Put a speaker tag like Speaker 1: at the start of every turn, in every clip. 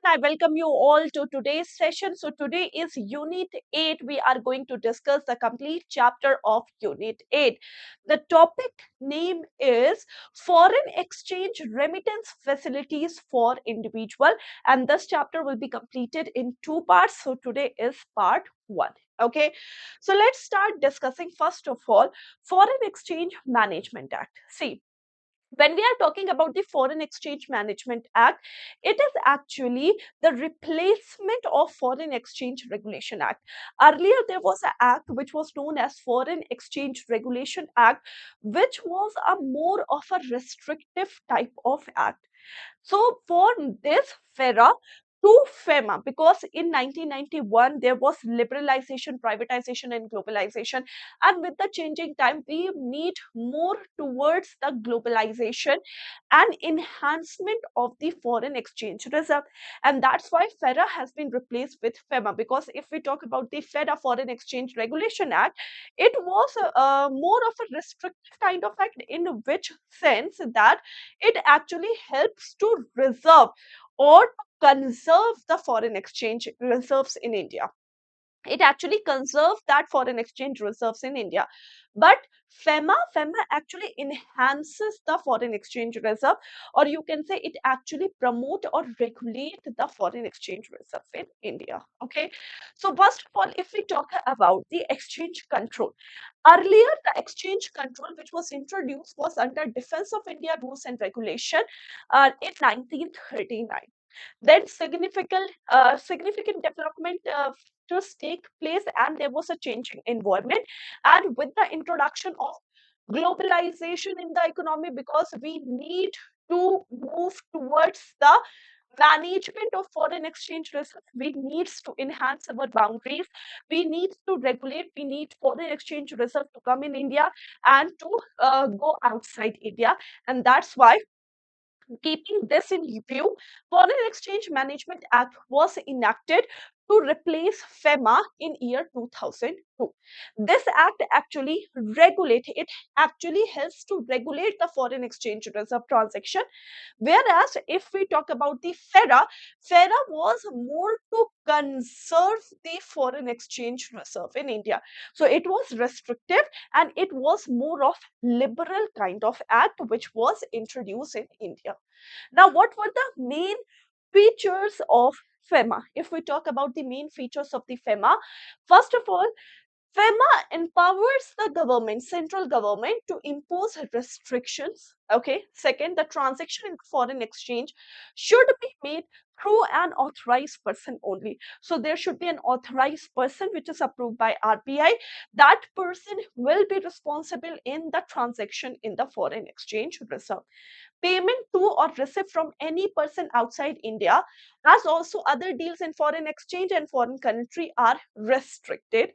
Speaker 1: I welcome you all to today's session. So today is Unit 8. We are going to discuss the complete chapter of Unit 8. The topic name is Foreign Exchange Remittance Facilities for Individual, and this chapter will be completed in two parts. So today is part 1. Okay, so let's start discussing first of all Foreign Exchange Management Act. See, when we are talking about the Foreign Exchange Management Act, it is actually the replacement of Foreign Exchange Regulation Act. Earlier, there was an act which was known as Foreign Exchange Regulation Act, which was a more of a restrictive type of act. So for this FERA to FEMA, because in 1991 there was liberalization, privatization and globalization, and with the changing time we need more towards the globalization and enhancement of the foreign exchange reserve, and that's why FERA has been replaced with FEMA. Because if we talk about the FERA, Foreign Exchange Regulation Act, it was more of a restrictive kind of act, in which sense that it actually helps to reserve or conserve the foreign exchange reserves in India. It actually conserves that foreign exchange reserves in India. But FEMA actually enhances the foreign exchange reserve, or you can say it actually promote or regulate the foreign exchange reserve in India. Okay, so first of all, if we talk about the exchange control, earlier the exchange control which was introduced was under Defense of India Rules and Regulation in 1939. Then significant development just take place, and there was a changing environment, and with the introduction of globalization in the economy, because we need to move towards the management of foreign exchange reserve, we need to enhance our boundaries, we need to regulate, we need foreign exchange reserve to come in India and to go outside India. And that's why, keeping this in view, Foreign Exchange Management Act was enacted to replace FEMA in year 2002. This act actually actually helps to regulate the foreign exchange reserve transaction. Whereas if we talk about the FERA was more to conserve the foreign exchange reserve in India. So it was restrictive, and it was more of liberal kind of act which was introduced in India. Now, what were the main features of FEMA? If we talk about the main features of the FEMA, first of all, FEMA empowers the government, central government, to impose restrictions. Okay. Second, the transaction in foreign exchange should be made through an authorized person only. So there should be an authorized person which is approved by RBI. That person will be responsible in the transaction in the foreign exchange reserve. Payment to or receipt from any person outside India, as also other deals in foreign exchange and foreign country, are restricted.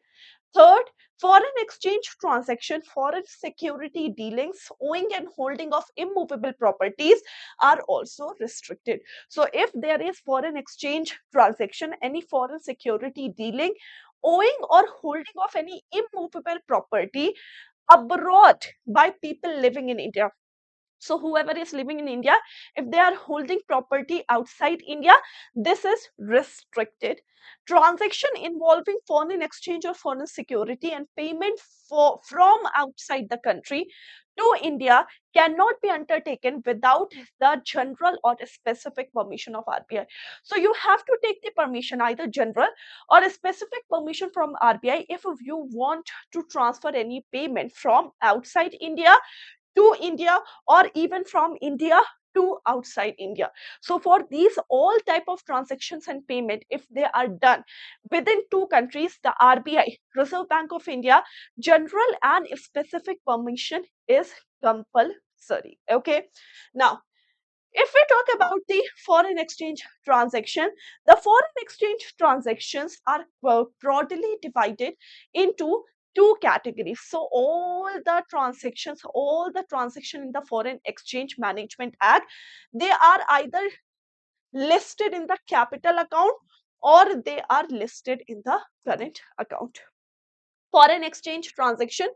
Speaker 1: Third, foreign exchange transaction, foreign security dealings, owing and holding of immovable properties are also restricted. So if there is foreign exchange transaction, any foreign security dealing, owing or holding of any immovable property abroad by people living in India. So whoever is living in India, if they are holding property outside India, this is restricted. Transaction involving foreign exchange or foreign security and payment from outside the country to India cannot be undertaken without the general or specific permission of RBI. So you have to take the permission, either general or a specific permission from RBI, if you want to transfer any payment from outside India to India, or even from India to outside India. So for these all type of transactions and payment, if they are done within two countries, the RBI, Reserve Bank of India, general and specific permission is compulsory. Okay. Now, if we talk about the foreign exchange transaction, the foreign exchange transactions are broadly divided into two categories. So all the transaction in the Foreign Exchange Management Act, they are either listed in the capital account or they are listed in the current account. Foreign exchange transaction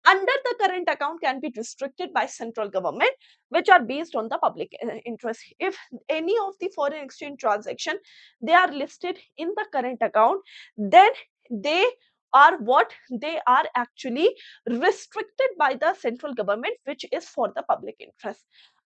Speaker 1: under the current account can be restricted by central government, which are based on the public interest. If any of the foreign exchange transaction they are listed in the current account, then they are what they are actually restricted by the central government, which is for the public interest.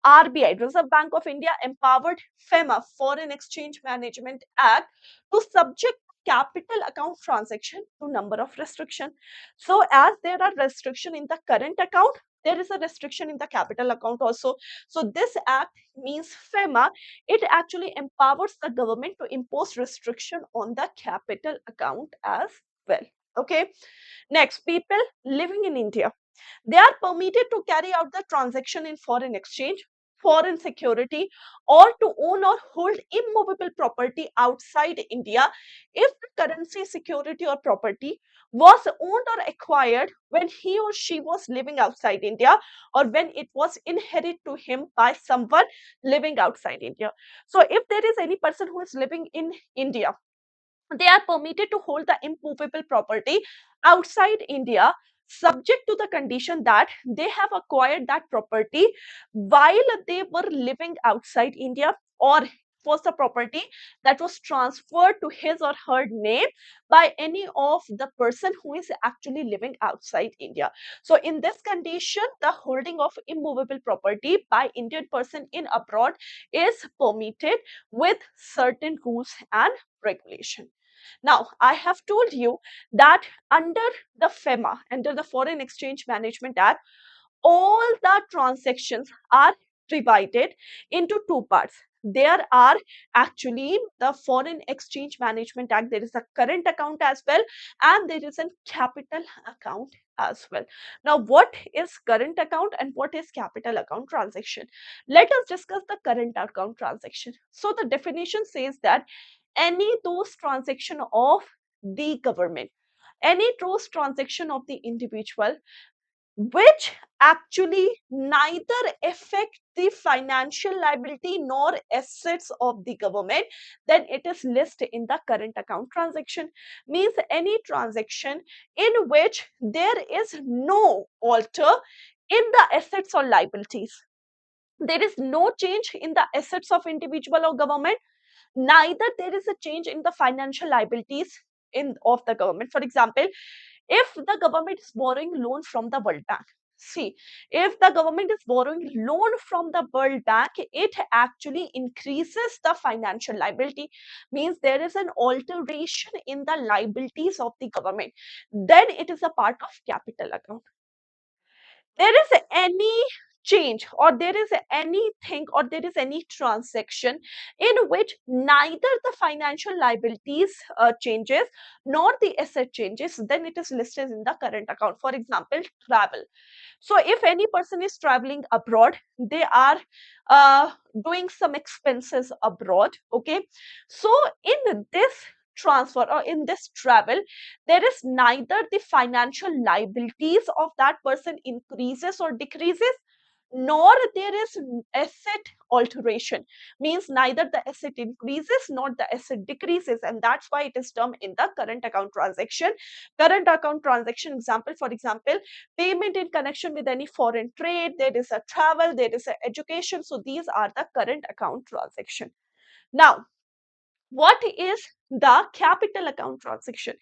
Speaker 1: RBI, Reserve Bank of India, empowered FEMA, Foreign Exchange Management Act, to subject capital account transaction to number of restriction. So as there are restriction in the current account, there is a restriction in the capital account also. So this act means FEMA, it actually empowers the government to impose restriction on the capital account as well. Okay. Next, people living in India, they are permitted to carry out the transaction in foreign exchange, foreign security, or to own or hold immovable property outside India if the currency, security, or property was owned or acquired when he or she was living outside India, or when it was inherited to him by someone living outside India. So if there is any person who is living in India, they are permitted to hold the immovable property outside India, subject to the condition that they have acquired that property while they were living outside India, or was the property that was transferred to his or her name by any of the person who is actually living outside India. So in this condition, the holding of immovable property by Indian person in abroad is permitted with certain rules and regulation. Now, I have told you that under the FEMA, under the Foreign Exchange Management Act, all the transactions are divided into two parts. There are actually the Foreign Exchange Management Act, there is a current account as well, and there is a capital account as well. Now, what is current account and what is capital account transaction? Let us discuss the current account transaction. So, the definition says that any those transaction of the government, any those transaction of the individual which actually neither affect the financial liability nor assets of the government, then it is listed in the current account transaction. Means any transaction in which there is no alter in the assets or liabilities, there is no change in the assets of individual or government, neither there is a change in the financial liabilities in of the government. For example, if the government is borrowing loan from the World Bank, see, if the government is borrowing loan from the World Bank, it actually increases the financial liability, means there is an alteration in the liabilities of the government, then it is a part of capital account. There is any change or there is anything or there is any transaction in which neither the financial liabilities changes nor the asset changes, then it is listed in the current account. For example, travel. So if any person is traveling abroad, they are uh, doing some expenses abroad. Okay, so in this transfer or in this travel, there is neither the financial liabilities of that person increases or decreases, nor there is asset alteration, means neither the asset increases nor the asset decreases, and that's why it is termed in the current account transaction. Current account transaction example, for example, payment in connection with any foreign trade, there is a travel, there is a education, so these are the current account transaction. Now, what is the capital account transaction?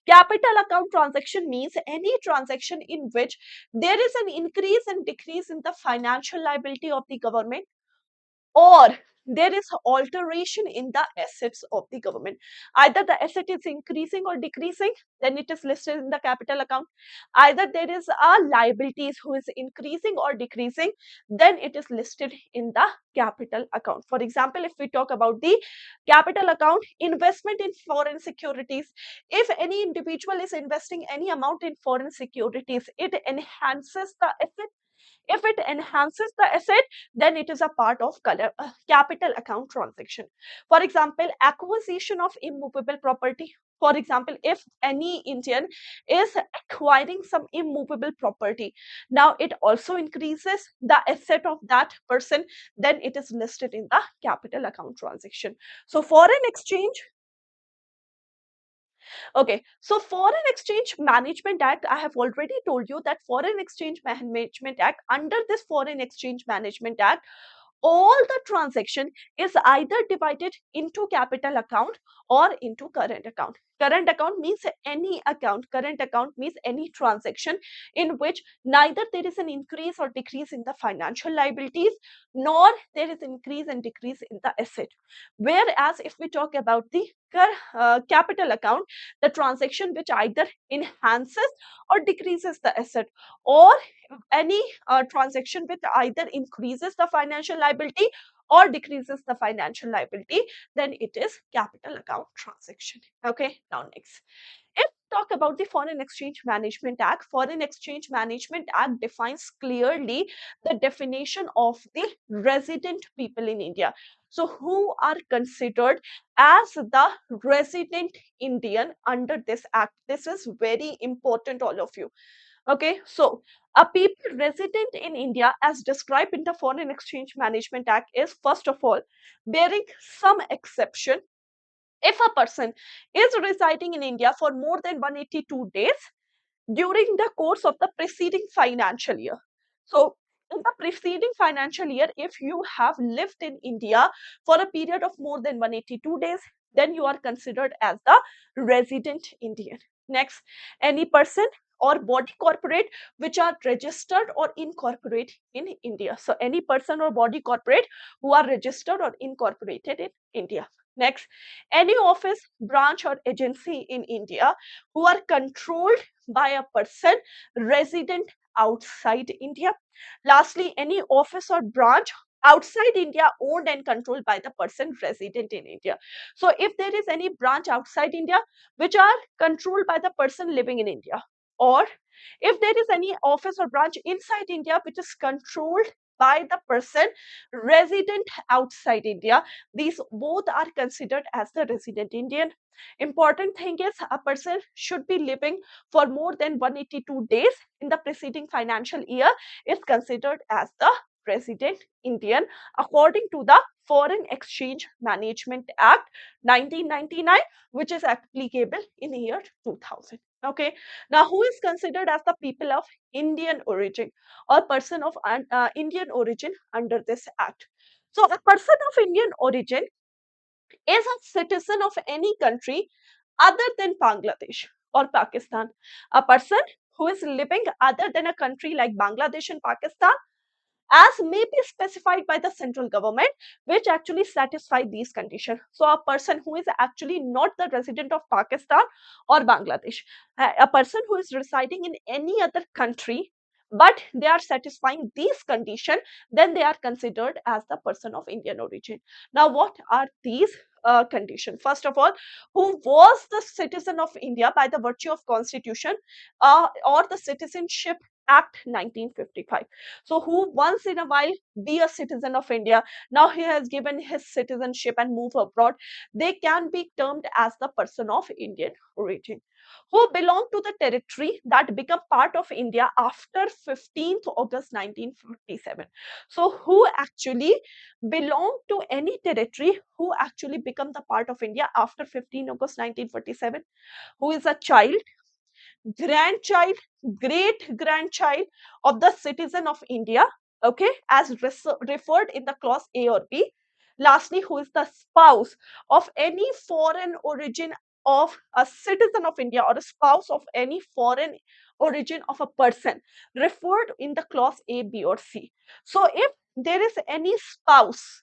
Speaker 1: Capital account transaction means any transaction in which there is an increase and decrease in the financial liability of the government, or there is alteration in the assets of the government. Either the asset is increasing or decreasing, then it is listed in the capital account. Either there is a liabilities who is increasing or decreasing, then it is listed in the capital account. For example, if we talk about the capital account, investment in foreign securities, if any individual is investing any amount in foreign securities, it enhances the asset. If it enhances the asset, then it is a part of capital account transaction. For example, acquisition of immovable property. For example, if any Indian is acquiring some immovable property, now it also increases the asset of that person, then it is listed in the capital account transaction. So foreign exchange Okay, so Foreign Exchange Management Act, I have already told you that Foreign Exchange Management Act, under this Foreign Exchange Management Act, all the transaction is either divided into capital account or into current account. Current account means any account. Current account means any transaction in which neither there is an increase or decrease in the financial liabilities, nor there is increase and decrease in the asset. Whereas if we talk about the capital account, the transaction which either enhances or decreases the asset, or any transaction which either increases the financial liability or decreases the financial liability, then it is capital account transaction. Okay, now next. If we talk about the Foreign Exchange Management Act, Foreign Exchange Management Act defines clearly the definition of the resident people in India. So who are considered as the resident Indian under this act? This is very important, all of you. Okay, so a people resident in India as described in the Foreign Exchange Management Act is, first of all, bearing some exception, if a person is residing in India for more than 182 days during the course of the preceding financial year. So, in the preceding financial year, if you have lived in India for a period of more than 182 days, then you are considered as the resident Indian. Next, any person or body corporate which are registered or incorporated in India. So, any person or body corporate who are registered or incorporated in India. Next, any office, branch, or agency in India who are controlled by a person resident outside India. Lastly, any office or branch outside India owned and controlled by the person resident in India. So if there is any branch outside India which are controlled by the person living in India, or if there is any office or branch inside India which is controlled by the person resident outside India, these both are considered as the resident Indian. Important thing is a person should be living for more than 182 days in the preceding financial year is considered as the resident Indian according to the Foreign Exchange Management Act 1999, which is applicable in the year 2000. Okay, now who is considered as the people of Indian origin or person of Indian origin under this act? So a person of Indian origin is a citizen of any country other than Bangladesh or Pakistan. A person who is living other than a country like Bangladesh and Pakistan, as may be specified by the central government, which actually satisfy these conditions. So a person who is actually not the resident of Pakistan or Bangladesh, a person who is residing in any other country, but they are satisfying these conditions, then they are considered as the person of Indian origin. Now, what are these conditions? First of all, who was the citizen of India by the virtue of Constitution or the Citizenship Act 1955. So who once in a while be a citizen of India, now he has given his citizenship and move abroad, they can be termed as the person of Indian origin. Who belong to the territory that become part of India after 15th August 1947. So who actually belong to any territory who actually become the part of India after 15th August 1947, who is a child, grandchild, great grandchild of the citizen of India, okay, as referred in the clause A or B. Lastly, who is the spouse of any foreign origin of a citizen of India or a spouse of any foreign origin of a person referred in the clause A, B, or C. So if there is any spouse,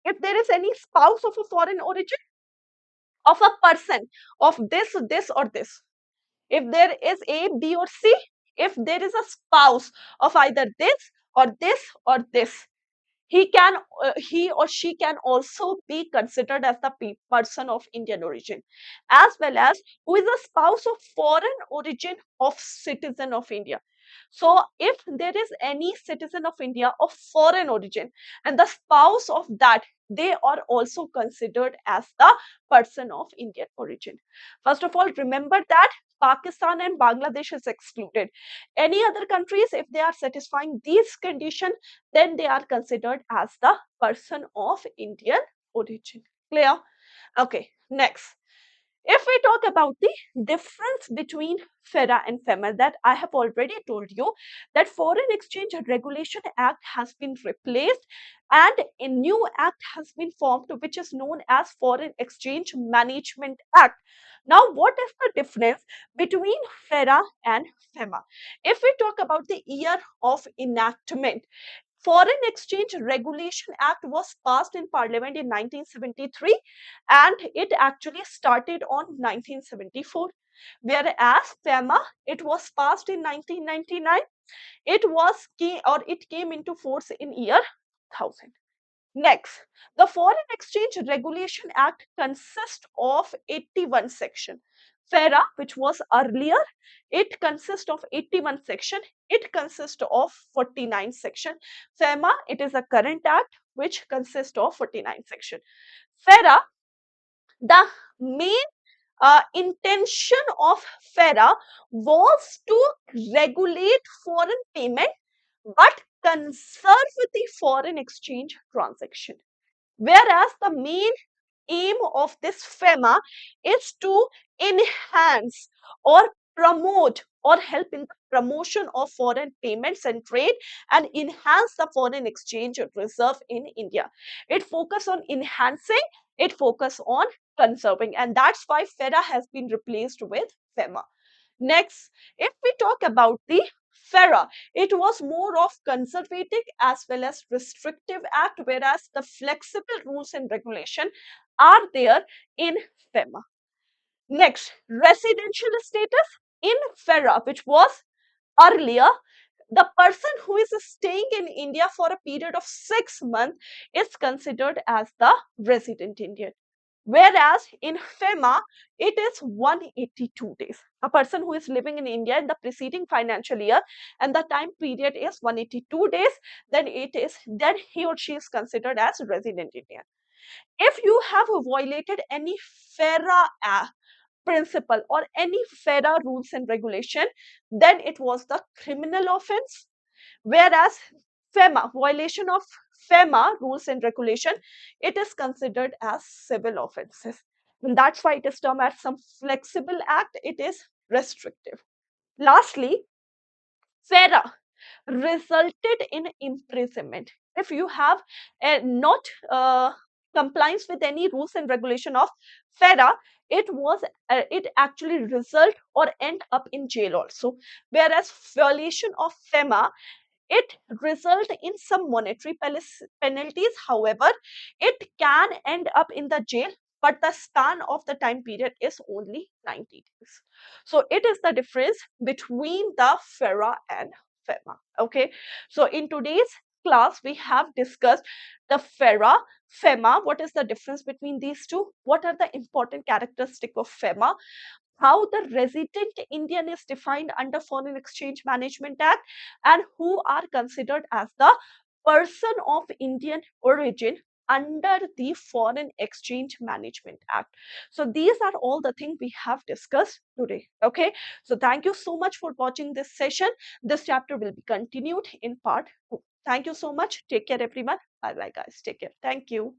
Speaker 1: if there is any spouse of a foreign origin of a person of this or this, if there is A, B, or C, if there is a spouse of either this or this or this, he or she can also be considered as the person of Indian origin, as well as who is a spouse of foreign origin of citizen of India. So if there is any citizen of India of foreign origin and the spouse of that, they are also considered as the person of Indian origin. First of all, remember that Pakistan and Bangladesh is excluded. Any other countries, if they are satisfying these conditions, then they are considered as the person of Indian origin. Clear? Okay, next. If we talk about the difference between FERA and FEMA, that I have already told you that Foreign Exchange Regulation Act has been replaced and a new act has been formed which is known as Foreign Exchange Management Act. Now, what is the difference between FERA and FEMA? If we talk about the year of enactment, Foreign Exchange Regulation Act was passed in Parliament in 1973 and it actually started on 1974. Whereas FEMA, it was passed in 1999. It came into force in year 1000. Next, the Foreign Exchange Regulation Act consists of 81 section. FERA, which was earlier, it consists of 81 section. It consists of 49 section. FEMA, it is a current act which consists of 49 section. FERA, the main intention of FERA was to regulate foreign payment but conserve the foreign exchange transaction. Whereas the main aim of this FEMA is to enhance or promote or help in the promotion of foreign payments and trade and enhance the foreign exchange reserve in India. It focuses on enhancing, it focuses on conserving, and that's why FERA has been replaced with FEMA. Next, if we talk about the FERA, it was more of conservative as well as restrictive act, whereas the flexible rules and regulation are there in FEMA. Next, residential status in FERA, which was earlier, the person who is staying in India for a period of 6 months is considered as the resident Indian. Whereas in FEMA, it is 182 days. A person who is living in India in the preceding financial year and the time period is 182 days, then he or she is considered as resident Indian. If you have violated any FERA principle or any FERA rules and regulation, then it was the criminal offense. Whereas FEMA, violation of FEMA rules and regulation, it is considered as civil offenses. And that's why it is termed as some flexible act, it is restrictive. Lastly, FERA resulted in imprisonment. If you have not compliance with any rules and regulation of FERA, it actually result or end up in jail also. Whereas violation of FEMA, it result in some monetary penalties. However, it can end up in the jail, but the span of the time period is only 90 days. So it is the difference between the FERA and FEMA. Okay, so in today's class we have discussed the FERA, FEMA, what is the difference between these two, what are the important characteristics of FEMA, how the resident Indian is defined under Foreign Exchange Management Act, and who are considered as the person of Indian origin under the Foreign Exchange Management Act. So these are all the things we have discussed today. Okay, so thank you so much for watching this session. This chapter will be continued in part 2. Thank you so much. Take care, everyone. Bye bye, guys. Take care. Thank you.